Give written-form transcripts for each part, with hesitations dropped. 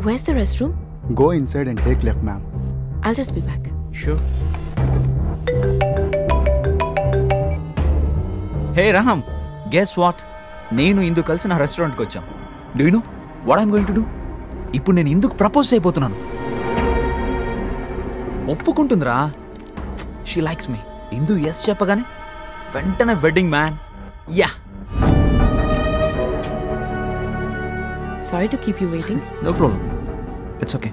Where's the restroom? Go inside and take left, ma'am. I'll just be back. Sure. Hey Raham, guess what? నేను ఇందు కలిసి నా రెస్టారెంట్కి వచ్చాం. Do you know what I'm going to do? ఇప్పుడు నేను ఇందుకు propose చేయబోతున్నాను. ఒప్పుకుంటుందిరా. She likes me. Indu yes చెప్పగానే వెంటనే wedding man. Yeah. Sorry to keep you waiting. No problem. It's okay.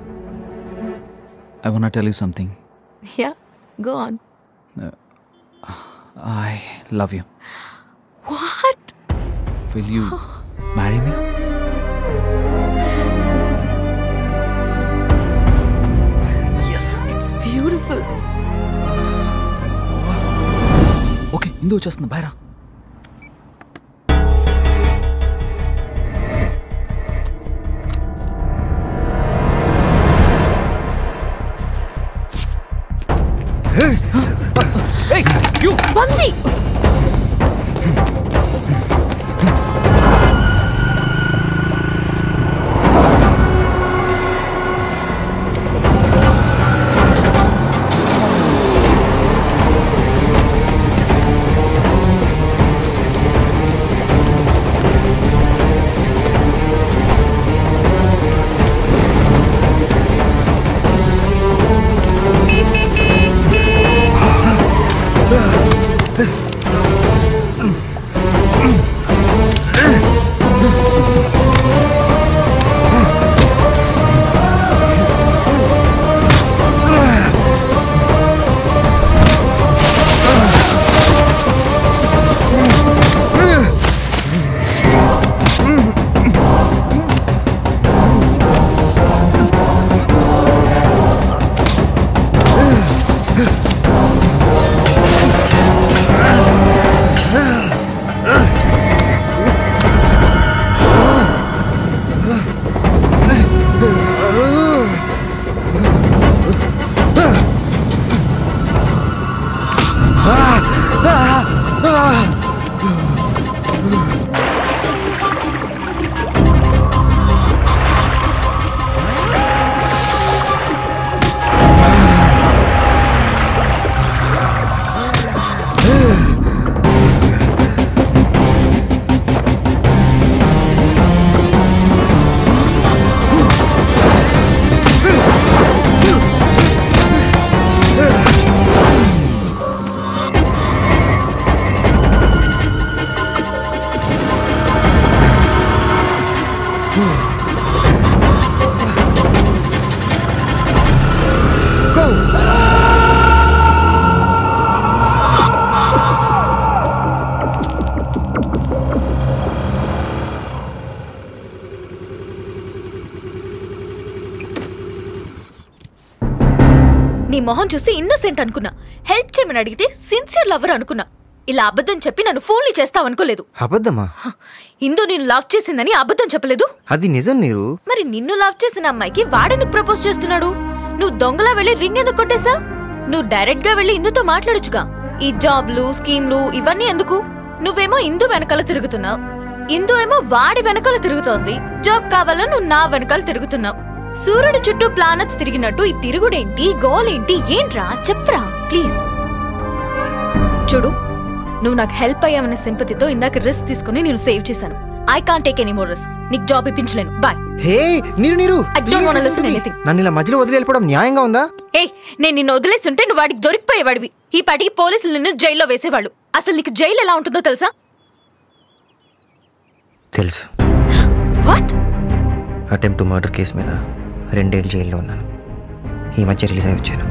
I want to tell you something. Yeah, go on. I love you. What? Will you marry me? Yes. It's beautiful. Okay, ఇందు వచ్చేస్తుంది. By రా. Hey, you! Vamsi! నీ మొహం చూసి innocent అనుకున్నా. Help చేయమని అడిగితే sincere lover అనుకున్నా. ఇలా అబద్ధం చెప్పి నన్ను ఫోన్లు చేస్తావనుకోలేదు. అబద్ధమా? ఇందు నిన్ను లవ్ చేసిందని అబద్ధం చెప్పలేదు. అది నిజం నీరు. మరి నిన్ను లవ్ చేసిన అమ్మాయికి వాడెందుకు ప్రపోజ్ చేస్తున్నాడు? నువ్వు దొంగలా వెళ్ళి రింగ్ ఎందుకు కొట్టేశా? నువ్వు డైరెక్ట్ గా వెళ్ళి ఇందుతో మాట్లాడొచ్చుగా. ఈ జాబ్లు స్కీమ్లు ఇవన్నీ ఎందుకు? నువ్వేమో ఇందు వెనకాల తిరుగుతున్నావు, ఇందు ఏమో వాడి వెనకాల తిరుగుతోంది. జాబ్ కావాలని నువ్వు నా వెనకాల తిరుగుతున్నావు. సూర్యుడు చుట్టూ ప్లానెట్స్ తిరిగినట్టు ఈ తిరుగుడేంటి, గోల్ ఏంటి, ఏంట్రా చెప్పరా ప్లీజ్. చూడు, నువ్వు నాకు హెల్ప్ అయ్యావనే సింపతితో ఇందాక రిస్క్ తీసుకుని నేను సేవ్ చేశాను. I can't take any more risk. నీకు జాబ్ ఇప్పించలేను. బాయ్. హే నీరు నీరు, I don't want to listen anything. నన్ను ఇలా మధ్యలో వదిలి వెళ్ళిపోవడం న్యాయంగా ఉందా? ఏ, నేను నిన్ను వదిలేస్తుంటే నువ్వు వాడికి దొరికిపోయేవాడివి. ఈ పాటికి పోలీసులు నిన్ను జైల్లో వేసేవాళ్ళు. అసలు నీకు జైలు ఎలా ఉంటుందో తెలుసా? తెలుసు. What? Attempt to murder case మీద 2 ఏళ్ళు జైల్లో ఉన్నాను. ఈ మధ్య రిలీజ్ అయి వచ్చాను.